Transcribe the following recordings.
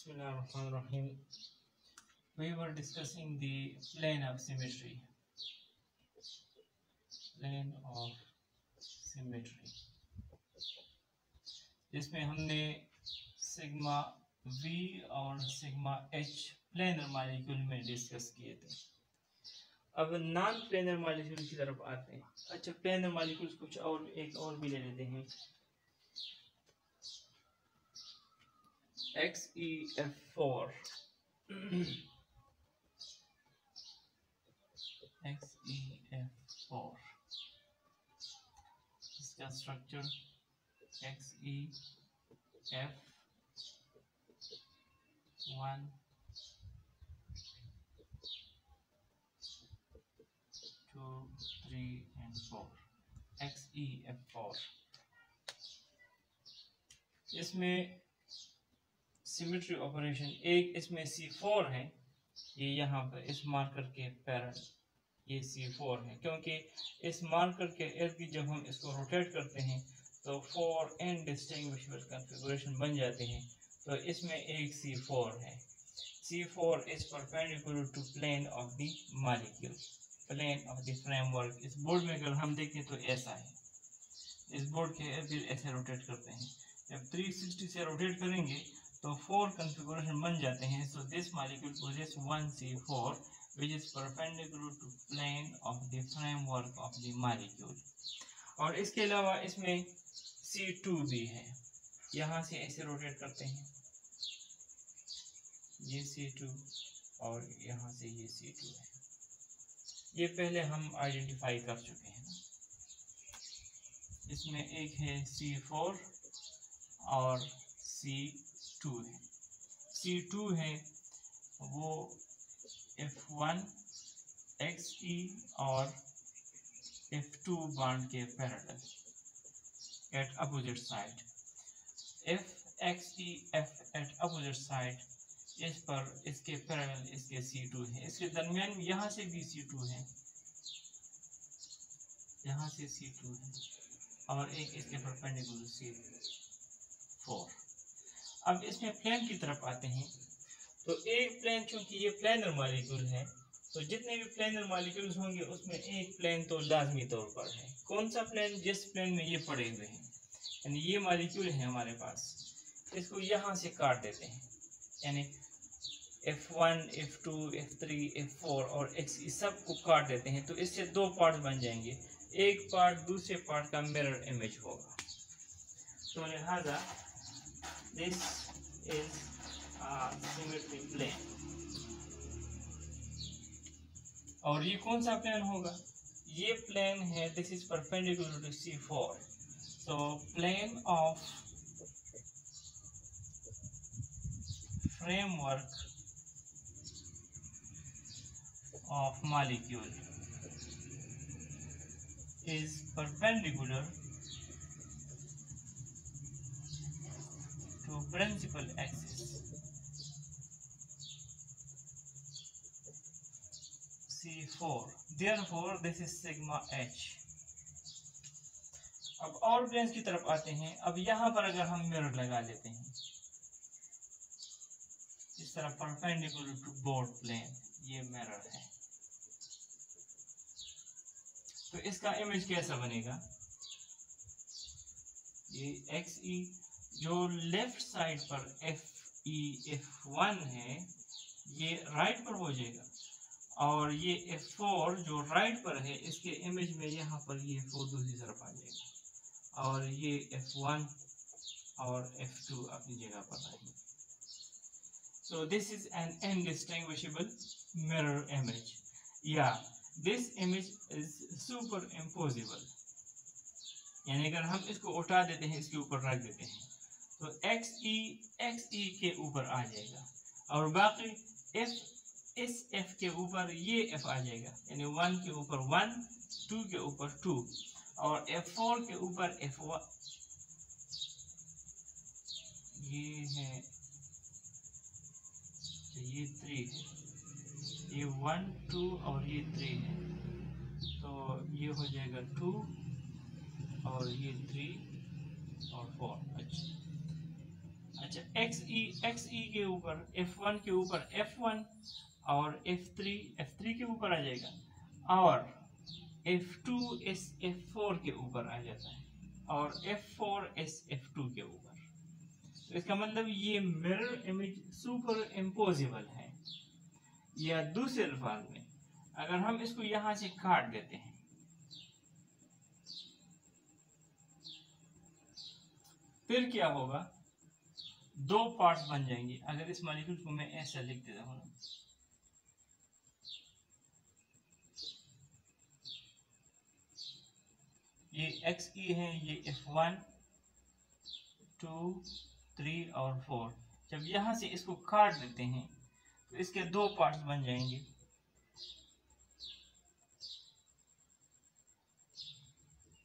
Bismillahirrahmanirrahim. We were discussing the plane of symmetry. Plane of symmetry. जिसमें हमने sigma v और sigma h planar molecule में discuss किए थे. अब नॉन प्लेनर मॉलिक्यूल की तरफ आते हैं. अच्छा, प्लेनर मॉलिक्यूल्स कुछ और एक और भी ले लेते हैं. XeF4 XeF4 इसका स्ट्रक्चर XeF1 2 3 and 4 XeF4. इसमें सिमेट्री ऑपरेशन एक इसमें C4 है, ये यहाँ पर इस मार्कर के पैरेलल ये C4 है, क्योंकि इस मार्कर के इर्द जब हम इसको रोटेट करते हैं तो 4 इनडिस्टिंग्विशेबल कॉन्फ़िगरेशन बन जाते हैं. तो इसमें एक C4 है. C4 is perpendicular to plane of the molecule, plane of the framework. इस बोर्ड में अगर हम देखें तो ऐसा है, इस बोर्ड के इर्द ऐसे रोटेट करते हैं. जब 360 से रोटेट करेंगे तो 4 कॉन्फ़िगरेशन बन जाते हैं. So this molecule possesses 1C4 which is perpendicular to plane of the framework of the molecule. और इसके अलावा इसमें C2 भी है. यहाँ से ऐसे रोटेट करते हैं, ये C2 और यहाँ से ये C2 है. ये पहले हम आइडेंटिफाई कर चुके हैं. इसमें एक है C4 और C2 है. C2 है वो F1 Xe और F2 बॉन्ड के parallel at opposite side. FXeF at opposite side इस पर इसके पैरेलल इसके C2 है. इसके दरमियान यहाँ से भी C2 है, यहाँ से C2 है और एक इसके परपेंडिकुलर C4. अब इसमें प्लेन की तरफ आते हैं. तो एक प्लेन, चूंकि ये प्लेनर मॉलिक्यूल है, तो जितने भी प्लेनर मॉलिक्यूल्स होंगे उसमें एक प्लेन तो लाजमी तौर पर है. कौन सा प्लेन? जिस प्लेन में ये पड़े हुए हैं. यानी ये मॉलिक्यूल है हमारे पास, इसको यहाँ से काट देते हैं, यानी F1 F2 F3 F4 और X सब को काट देते हैं. तो इससे दो पार्ट बन जाएंगे, एक पार्ट दूसरे पार्ट का मिरर इमेज होगा. तो लिहाजा दिस इज सिमेट्री प्लेन. और ये कौन सा प्लेन होगा? ये प्लेन है, this is perpendicular to C4. So plane of framework of molecule is perpendicular to principal axis C4. Therefore, this is sigma H. अब और प्लेन्स की तरफ आते हैं. अब यहाँ पर अगर हम मिरर लगा लेते हैं इस तरह परपेंडिकुलर टू बोथ प्लेन, ये मिरर है, तो इसका इमेज कैसा बनेगा? ये Xe जो लेफ्ट साइड पर F1 है ये राइट पर हो जाएगा, और ये F4 जो राइट पर है इसके इमेज में यहाँ पर ये F4 दूसरी तरफ आ जाएगा, और ये F1 और F2 अपनी जगह पर रहेंगे. So this is an indistinguishable mirror image, या this image is super impossible. यानी अगर हम इसको उठा देते हैं, इसके ऊपर रख देते हैं, तो Xe के ऊपर आ जाएगा, और बाकी इस F के ऊपर ये F आ जाएगा. यानी 1 के ऊपर 1, 2 के ऊपर 2, और F4 के ऊपर F1. ये है, तो ये 3 है, ये 1 2 और ये 3 है, तो ये हो जाएगा 2 और ये 3 और 4. अच्छा, एक्स ई के ऊपर F1 के ऊपर F1 और F3 के ऊपर आ जाएगा, और F2 इस F4 के ऊपर आ जाता है, और F4 इस F2 के ऊपर। तो इसका मतलब ये मिरर इमेज सुपर इम्पोजिबल है। या दूसरे अल्फाज में अगर हम इसको यहां से काट देते हैं, फिर क्या होगा, दो पार्ट्स बन जाएंगे। अगर इस मॉलिक्यूल को मैं ऐसा लिख देता हूं ना, ये XE है, ये F1 2 3 और 4। जब यहां से इसको काट देते हैं तो इसके दो पार्ट्स बन जाएंगे।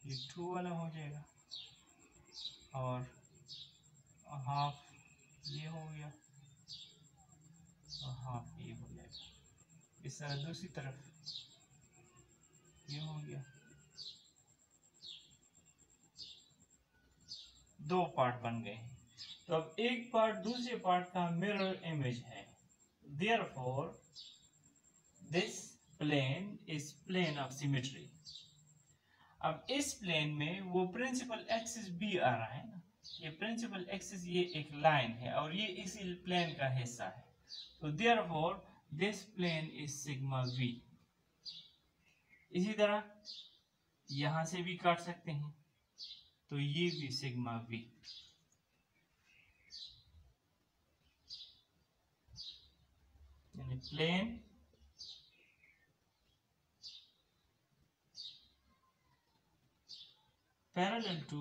ये 2 वाला हो जाएगा और हाफ ये हो गया और हाफ ये हो जाएगा। इस तरह दूसरी तरफ ये हो गया, दो पार्ट बन गए हैं। तो अब एक पार्ट दूसरे पार्ट का मिरर इमेज है। Therefore, this plane is plane of symmetry. अब इस प्लेन में वो प्रिंसिपल एक्सिस भी आ रहा है ना, ये प्रिंसिपल एक्सिस ये एक लाइन है और ये इसी प्लेन का हिस्सा है। तो therefore this plane is sigma v। इसी तरह यहां से भी काट सकते हैं, तो ये भी सिग्मा v। यानी plane parallel to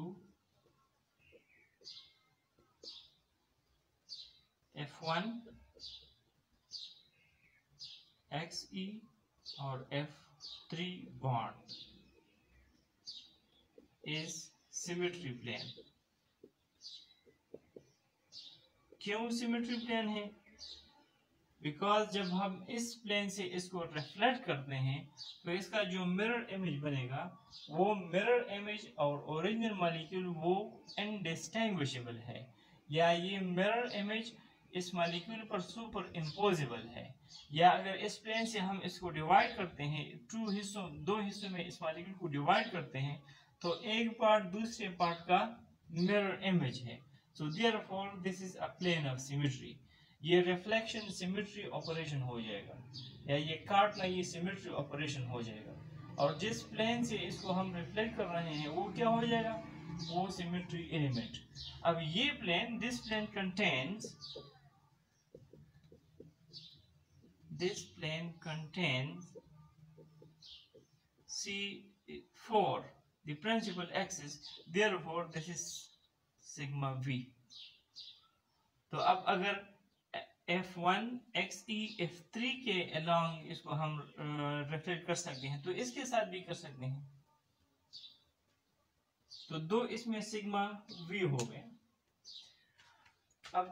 F1 XE और F3 bond is symmetry plane। क्यों सिमेट्री प्लेन है? बिकॉज जब हम इस प्लेन से इसको रिफ्लेक्ट करते हैं तो इसका जो मिरर इमेज बनेगा वो मिरर इमेज और ओरिजिनल मॉलिक्यूल वो इनडिस्टिंग्विशेबल है, या ये मिरर इमेज इस मॉलिक्यूल पर सुपर इम्पोजिबल है। या अगर इस प्लेन से हम इसको डिवाइड करते हैं, दो हिस्सों में इस मॉलिक्यूल को डिवाइड करते हैं, तो एक पार्ट दूसरे पार्ट का मिरर इमेज है। So therefore this is a plane of symmetry. ये रिफ्लेक्शन सिमेट्री ऑपरेशन हो जाएगा, या ये काटना ये सिमेट्री ऑपरेशन हो जाएगा। और जिस प्लेन से इसको हम रिफ्लेक्ट कर रहे हैं वो क्या हो जाएगा, वो सिमेट्री एलिमेंट। अब ये plane, this plane contains C4, the principal axis, therefore this is sigma v। तो अब अगर F1 XE F3 के along इसको हम रिफ्लेक्ट कर सकते हैं तो इसके साथ भी कर सकते हैं, तो दो इसमें सिग्मा v हो गए। अब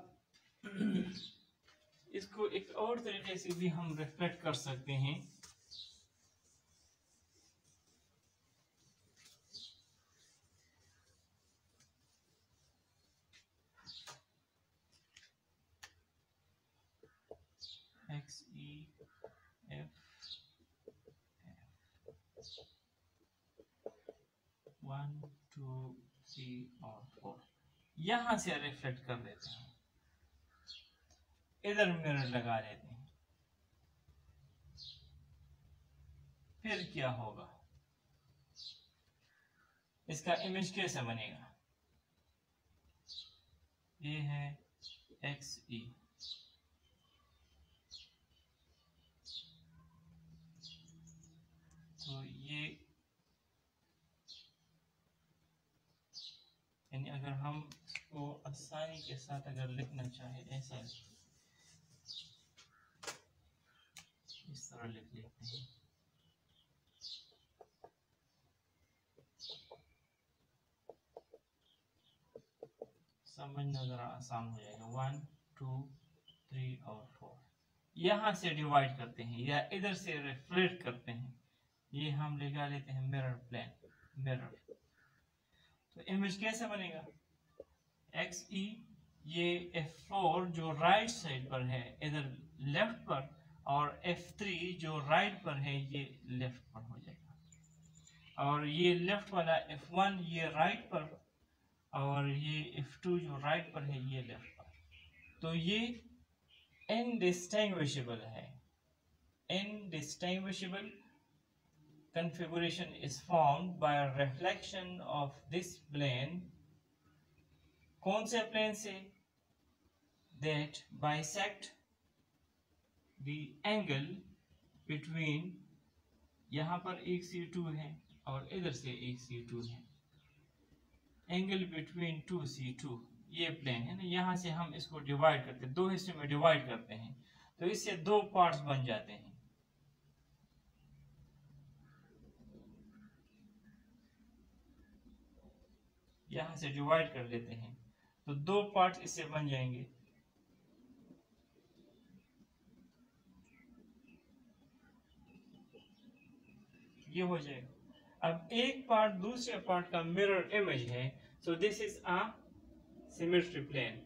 इसको एक और तरीके से भी हम रिफ्लेक्ट कर सकते हैं। XE F 1 2 3 और 4 यहां से रिफ्लेक्ट कर देते हैं, इधर मिरर लगा देते हैं। फिर क्या होगा, इसका इमेज कैसे बनेगा, ये है XE, तो ये यानी अगर हम इसको आसानी के साथ अगर लिखना चाहे ऐसा इस तरह लिख लेते हैं, समझना जरा आसान हो जाएगा। 1 2 3 और 4 यहां से डिवाइड करते हैं या इधर से रिफ्लेक्ट करते हैं, ये हम लगा लेते हैं मिरर प्लेन, मिरर। तो इमेज कैसे बनेगा, XE ये F4 जो राइट साइड पर है इधर लेफ्ट पर, और F3 जो राइट पर है ये लेफ्ट पर हो जाएगा, और ये लेफ्ट वाला F1 ये राइट पर, और ये F2 जो राइट पर है ये लेफ्ट पर। तो ये indistinguishable है। Indistinguishable configuration is formed by a reflection of this plane। कौन से प्लेन से? that bisect the angle between, यहाँ पर एक C2 है और इधर से एक C2 है, एंगल बिटवीन 2 C2 ये प्लेन है ना, यहाँ से हम इसको डिवाइड करते हैं, दो हिस्से में डिवाइड करते हैं, तो इससे दो पार्ट्स बन जाते हैं। यहाँ से डिवाइड कर लेते हैं तो दो पार्ट्स इससे बन जाएंगे। ये हो जाएगा। अब एक पार्ट दूसरे पार्ट का मिरर इमेज है, so this is a symmetry plane.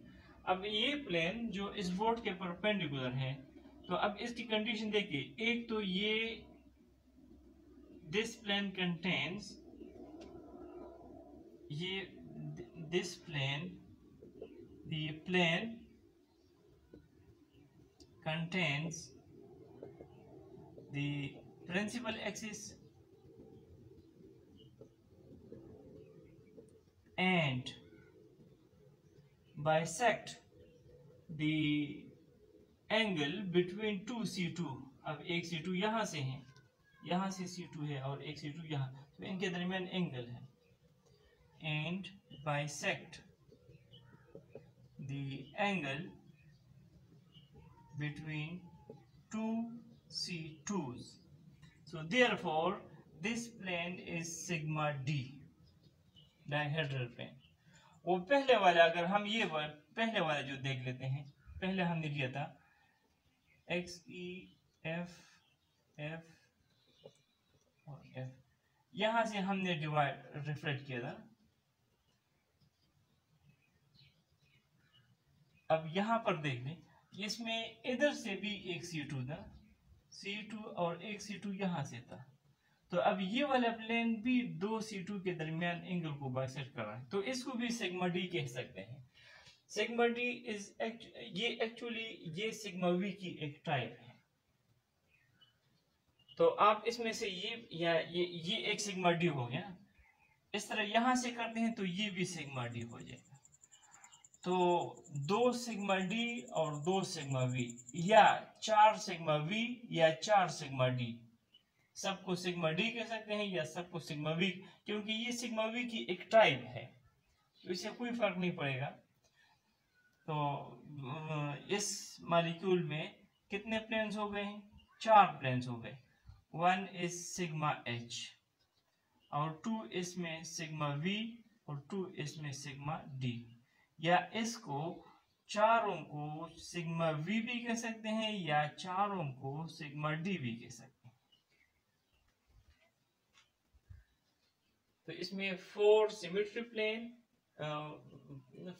अब ये प्लेन जो इस बोर्ड के परपेंडिकुलर है, तो अब इसकी कंडीशन देखिए, एक तो ये दिस प्लेन कंटेन्स, ये this plane, the plane contains the principal axis and bisect the angle between two C2। अब एक C2 यहाँ से है, यहाँ से C2 है और एक C2 यहाँ, तो इनके दरमियान एंगल है, and bisect the angle between two C2s। So therefore this plane is sigma d, dihedral plane. वो पहले वाला, अगर हम ये पहले वाला जो देख लेते हैं, पहले हमने लिया था x e f f और f, यहां से हमने डिवाइड रिफ्लेक्ट किया था। अब यहां पर देख लें, इसमें इधर से भी एक C2 था, C2 और एक C2 यहां से था, तो अब ये वाला प्लेन भी दो C2 के दरमियान एंगल को बाइसेक्ट कर रहा है, तो इसको भी सिग्मा डी कह सकते हैं। सिग्मा डी इज ये एक्चुअली ये सिग्मा वी की एक टाइप है। तो आप इसमें से ये या ये एक सिग्मा डी हो गया, इस तरह यहां से करते हैं तो ये भी सिग्मा डी हो जाएगा। तो दो सिग्मा डी और दो सिग्मा वी, या चार सिग्मा वी या चार सिग्मा डी, सबको सिग्मा डी कह सकते हैं या सबको सिग्मा वी, क्योंकि ये सिग्मा वी की एक टाइप है, तो इससे कोई फर्क नहीं पड़ेगा। तो इस मॉलिक्यूल में कितने प्लेन्स हो गए हैं? चार प्लेन्स हो गए। वन इज सिग्मा एच, और टू इसमें सिग्मा वी, और टू इसमें सिग्मा डी, या इसको चारों को सिग्मा वी भी कह सकते हैं या चारों को सिग्मा डी भी कह सकते हैं। तो इसमें 4 सिमेट्री प्लेन,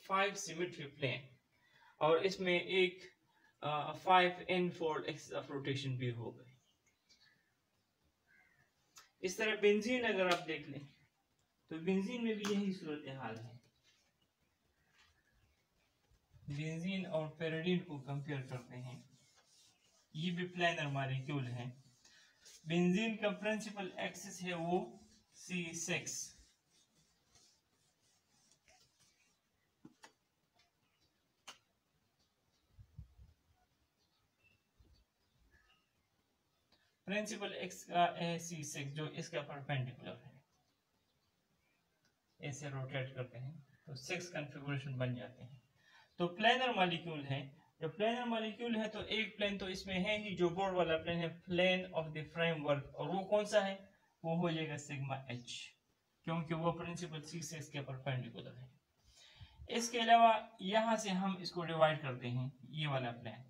5 सिमेट्री प्लेन, और इसमें एक 5 n-fold एक्सिस ऑफ रोटेशन भी हो गए। इस तरह बेंजीन अगर आप देख लें तो बेंजीन में भी यही सूरत हाल है। बेंजीन और पैराडीन को कंपेयर करते हैं, ये भी प्लेनर मॉलिक्यूल है। बेंजीन का प्रिंसिपल एक्सिस है वो C6, प्रिंसिपल एक्स का है C6 जो इसका परपेंडिकुलर है, ऐसे रोटेट करते हैं तो 6 कॉन्फ़िगरेशन बन जाते हैं। तो प्लेनर मॉलिक्यूल है, जब प्लेनर मॉलिक्यूल है तो एक प्लेन तो इसमें है ही, जो बोर्ड वाला प्लेन है, प्लेन ऑफ द फ्रेमवर्क, और वो कौन सा है? वो हो जाएगा सिग्मा एच, क्योंकि वो प्रिंसिपल C6 के परपेंडिकुलर है। इसके अलावा यहां से हम इसको डिवाइड करते हैं, ये वाला प्लेन,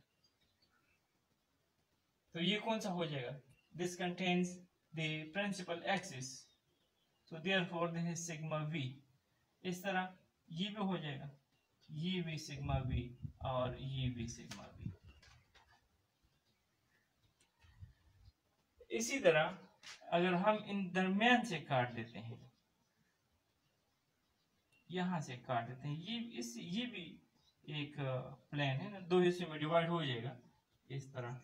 तो ये कौन सा हो जाएगा? This contains the principal axis, so therefore this is sigma v. इस तरह ये भी हो जाएगा, ये भी सिग्मा बी और ये भी सिग्मा बी। इसी तरह अगर हम इन दरमियान से काट देते हैं, यहां से काट देते हैं, ये भी एक प्लेन है ना, दो हिस्से में डिवाइड हो जाएगा इस तरह।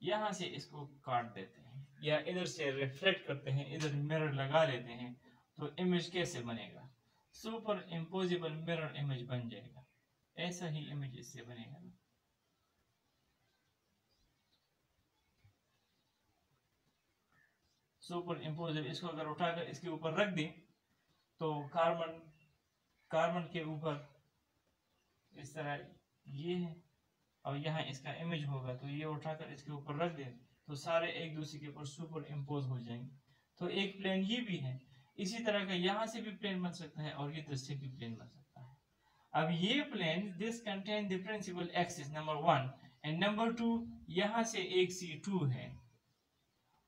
यहां से इसको काट देते हैं या इधर से रिफ्लेक्ट करते हैं, इधर मिरर लगा लेते हैं, तो इमेज कैसे बनेगा? सुपर इम्पोजिबल मिरर इमेज बन जाएगा। ऐसा ही इमेज इससे बनेगा ना। सुपर इम्पोजिबल, इसको अगर उठाकर इसके ऊपर रख दें तो कार्बन के ऊपर इस तरह ये है, और यहाँ इसका इमेज होगा, तो ये उठाकर इसके ऊपर रख दें तो सारे एक दूसरे के ऊपर सुपर इम्पोज हो जाएंगे। तो एक प्लेन ये भी है। इसी तरह का यहाँ से भी प्लेन बन सकता है और इधर से भी प्लेन बन सकता है। अब ये plane this contain the principal axis number 1 and number 2, यहाँ से एक C2 है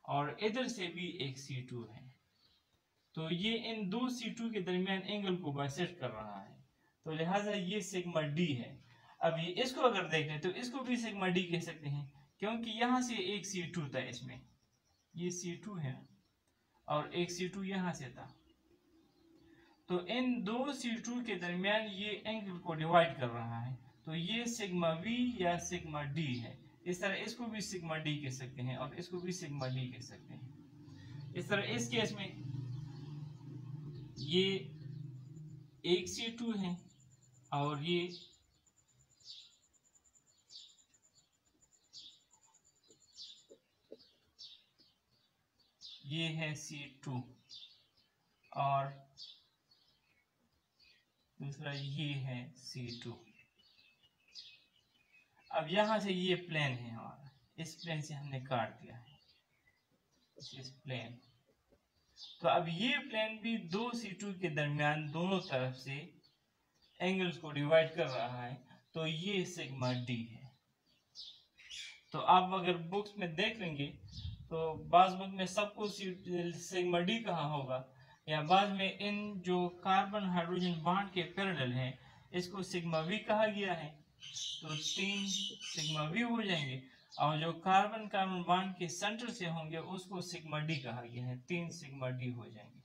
और इधर से भी एक C2 है, तो ये इन दो C2 के दरमियान एंगल को बाइसेक्ट कर रहा है, तो लिहाजा ये सिग्मा D है। अब ये इसको अगर देखें तो इसको भी सिग्मा D कह सकते हैं, क्योंकि यहाँ से एक C2 था, इसमें ये C2 है और एक C2 यहाँ से था, तो इन दो C2 के दरमियान ये एंगल को डिवाइड कर रहा है, तो ये सिग्मा V या सिग्मा D है। इस तरह इसको भी सिग्मा D कह सकते हैं और इसको भी सिग्मा D कह सकते हैं। इस तरह इस केस में ये एक C2 है और ये है C2 और दूसरा ये है C2। अब यहां से ये प्लेन है हमारा, इस प्लेन से हमने काट दिया है इस प्लेन, तो अब ये प्लेन भी दो C2 के दरमियान दोनों तरफ से एंगल्स को डिवाइड कर रहा है, तो ये सिग्मा D है। तो आप अगर बुक्स में देख लेंगे तो बाज बुक में सबको सिग्मा D कहा होगा, या बाद में इन जो कार्बन हाइड्रोजन बॉन्ड के पैरेलल हैं इसको सिग्मा V कहा गया है, तो 3 सिग्मा V हो जाएंगे, और जो कार्बन कार्बन बॉन्ड के सेंटर से होंगे उसको सिग्मा D कहा गया है, 3 सिग्मा D हो जाएंगे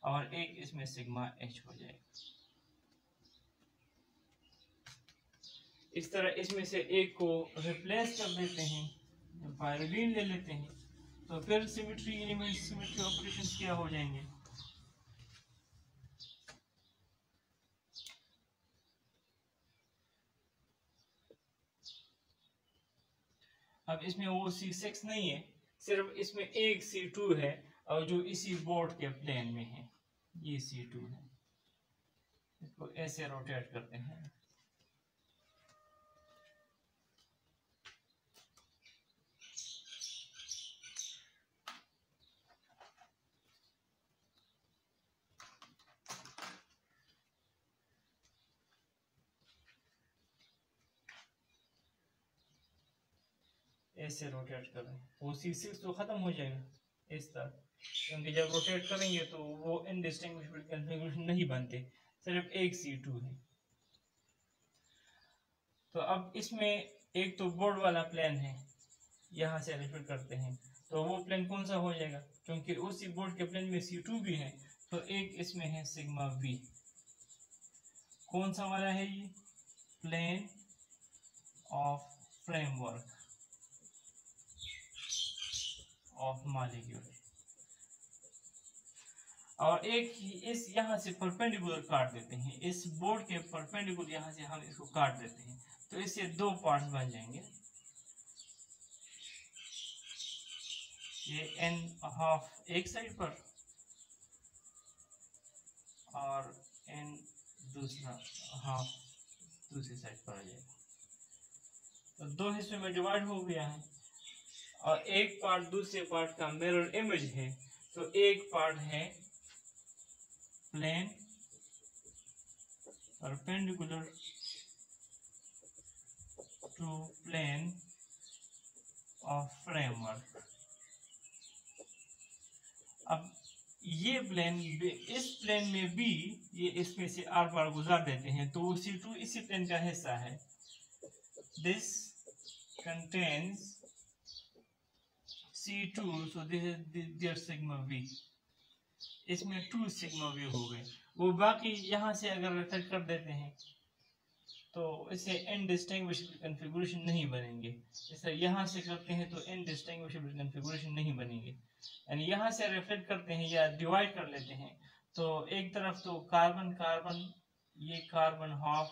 और एक इसमें सिग्मा H हो जाएगा। इस तरह इसमें से एक को रिप्लेस कर देते हैं, पायरोडीन ले लेते हैं, तो फिर सिमेट्री एलिमेंट सिमेट्री ऑपरेशंस क्या हो जाएंगे? अब इसमें वो C6 नहीं है, सिर्फ इसमें एक C2 है और जो इसी बोर्ड के प्लेन में है, ये C2 है। इसको ऐसे रोटेट करते हैं, ऐसे रोटेट कर रहे हैं, वो C6 तो खत्म हो जाएगा इस तरह, क्योंकि जब रोटेट करेंगे तो वो इनडिस्टिंग्विशेबल कॉन्फ़िगरेशन नहीं बनते, सिर्फ एक C2 है। तो अब इसमें एक तो बोर्ड वाला प्लेन है, यहाँ से रिपीट करते हैं, तो वो प्लेन कौन सा हो जाएगा? क्योंकि उसी बोर्ड के प्लेन में C2 भी है, तो एक इसमें है सिग्मा V। कौन सा वाला है ये? Plane of framework of molecule. और एक इस यहाँ से परपेंडिकुलर काट देते हैं, इस बोर्ड के परपेंडिकुलर यहाँ से हम इसको काट देते हैं, तो इससे दो पार्ट्स बन जाएंगे, ये n½ एक साइड पर और n दूसरा ½ दूसरी साइड पर आ जाएगा, तो दो हिस्सों में डिवाइड हो गया है, और एक पार्ट दूसरे पार्ट का मिरर इमेज है, तो एक पार्ट है plane perpendicular to plane of framework. अब ये प्लेन, इस प्लेन में भी ये इसमें से आर पार गुजार देते हैं, तो C2 इसी प्लेन का हिस्सा है। This contains C2, so this is their sigma v। इसमें 2 सिग्मा v हो गए। वो बाकी यहाँ से अगर रिफ्लेक्ट कर देते हैं तो इसे इनडिस्टिंग्विशेबल कॉन्फ़िगरेशन नहीं बनेंगे। जैसे यहाँ से करते हैं तो इनडिस्टिंग्विशेबल कॉन्फ़िगरेशन नहीं बनेंगे। यानी यहाँ से रिफ्लेक्ट करते हैं या डिवाइड कर लेते हैं तो एक तरफ तो कार्बन कार्बन, ये कार्बन हाफ,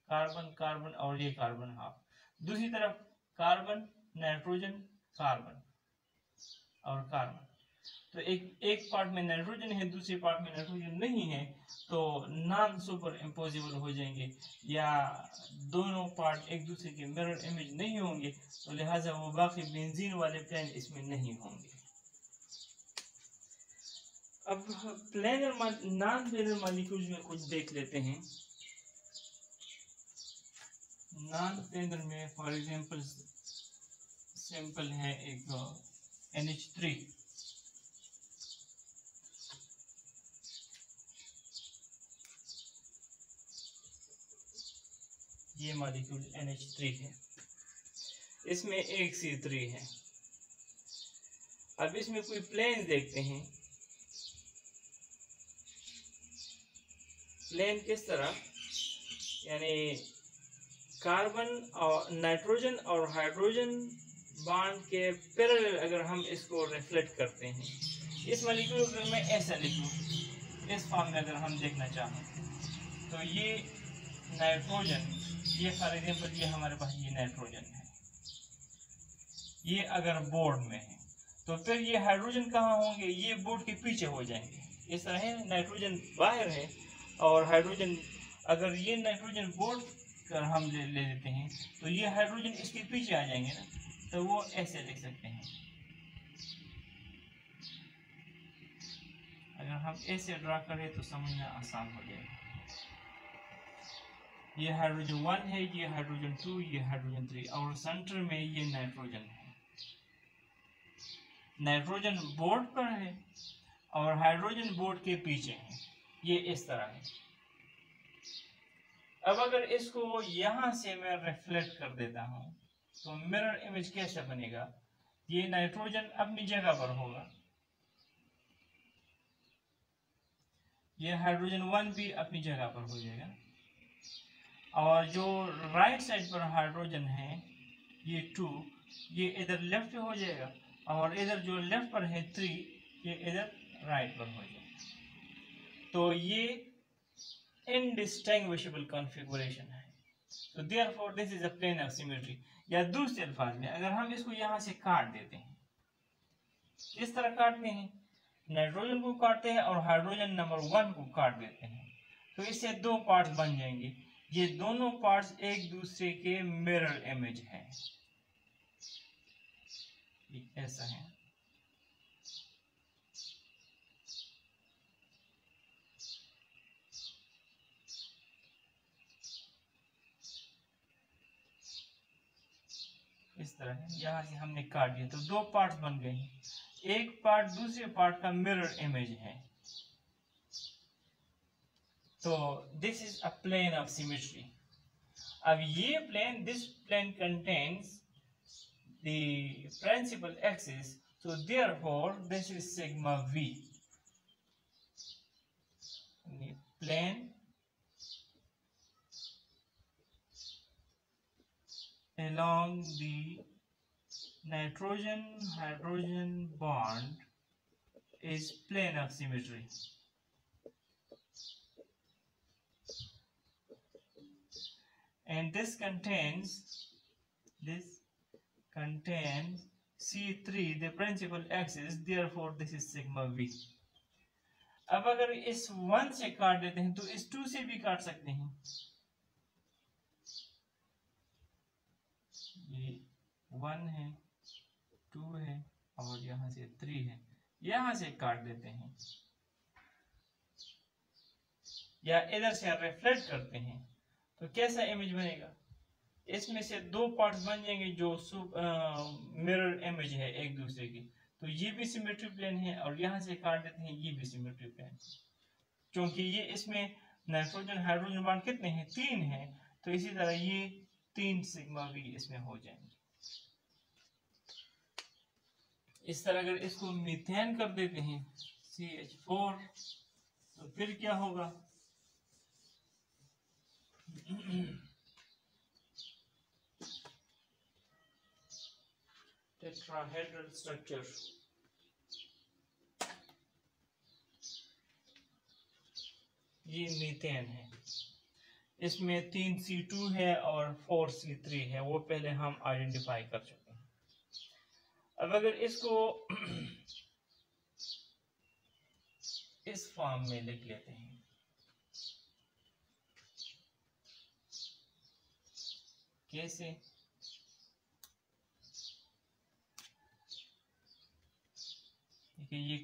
कार्बन कार्बन और ये कार्बन हाफ, दूसरी तरफ कार्बन नाइट्रोजन कार्बन और कार्बन। तो एक पार्ट में नाइट्रोजन है, दूसरे पार्ट में नाइट्रोजन नहीं है, तो नॉन सुपर इम्पोजिबल हो जाएंगे या दोनों पार्ट एक दूसरे के मिरर इमेज नहीं होंगे, तो लिहाजा वो बाकी बेंजीन वाले प्लेन इसमें नहीं होंगे। अब प्लेनर नॉन प्लेनर मॉलिक्यूल्स में कुछ देख लेते हैं। नॉन प्लेनर में फॉर एग्जांपल सिंपल है एक NH3, ये मॉलिक्यूल NH3 है, इसमें एक C3 है। अब इसमें कोई प्लेन देखते हैं, प्लेन किस तरह, यानी कार्बन और नाइट्रोजन और हाइड्रोजन बॉन्ड के पैरेलल अगर हम इसको रिफ्लेक्ट करते हैं, इस मॉलिक्यूल को मैं ऐसा लिखूं, इस फॉर्म में अगर हम देखना चाहें तो ये नाइट्रोजन, ये फॉर एग्जांपल ये हमारे पास ये नाइट्रोजन है, ये अगर बोर्ड में है तो फिर ये हाइड्रोजन कहाँ होंगे, ये बोर्ड के पीछे हो जाएंगे। इस तरह है, नाइट्रोजन बाहर है और हाइड्रोजन, अगर ये नाइट्रोजन बोर्ड कर हम ले लेते हैं तो ये हाइड्रोजन इसके पीछे आ जाएंगे ना, तो वो ऐसे लिख सकते हैं। अगर हम ऐसे ड्रा करें तो समझना आसान हो जाएगा। ये हाइड्रोजन 1 है, ये हाइड्रोजन 2, ये हाइड्रोजन 3 और सेंटर में ये नाइट्रोजन है। नाइट्रोजन बोर्ड पर है और हाइड्रोजन बोर्ड के पीछे है, ये इस तरह है। अब अगर इसको यहां से मैं रिफ्लेक्ट कर देता हूं तो मिरर इमेज कैसे बनेगा, ये नाइट्रोजन अपनी जगह पर होगा, ये हाइड्रोजन 1 भी अपनी जगह पर हो जाएगा और जो राइट साइड पर हाइड्रोजन है ये 2, ये इधर लेफ्ट हो जाएगा और इधर जो लेफ्ट पर है 3, ये इधर राइट पर हो जाएगा। तो ये indistinguishable configuration है। So therefore this is a plane of symmetry। या दूसरे अल्फाज में अगर हम इसको यहाँ से काट देते हैं, इस तरह काटते हैं, नाइट्रोजन को काटते हैं और हाइड्रोजन नंबर 1 को काट देते हैं, तो इससे 2 पार्ट्स बन जाएंगे। ये दोनों पार्ट्स एक दूसरे के मिरर इमेज हैं, ऐसा है। इस तरह है, यहाँ से हमने काट दिया तो 2 पार्ट्स बन गए हैं, एक पार्ट दूसरे पार्ट का मिरर इमेज है। तो this is a plane of symmetry. अब ये plane, this plane contains the principal axis, so therefore this is sigma v। प्लेन along the nitrogen hydrogen bond is plane of symmetry। And this contains C3 the principal axis, therefore this is sigma v। अब अगर इस 1 से काट देते हैं तो इस 2 से भी काट सकते हैं, ये 1 है, 2 है और यहाँ से 3 है, यहाँ से काट देते हैं या इधर से रिफ्लेक्ट करते हैं तो कैसा इमेज बनेगा, इसमें से 2 पार्ट्स बन जाएंगे जो मिरर इमेज है एक दूसरे की, तो ये भी सिमेट्री प्लेन है और यहाँ से काट देते हैं, ये भी सिमेट्री प्लेन, क्योंकि ये इसमें नाइट्रोजन हाइड्रोजन बॉन्ड कितने हैं, 3 हैं, तो इसी तरह ये 3 सिग्मा भी इसमें हो जाएंगे। इस तरह अगर इसको मीथेन कर देते हैं CH4, तो फिर क्या होगा, टेट्राहेड्रल स्ट्रक्चर, ये मीथेन है। इसमें 3C2 है और 4C3 है, वो पहले हम आइडेंटिफाई कर चुके हैं। अब अगर इसको इस फॉर्म में लिख लेते हैं, कैसे, ये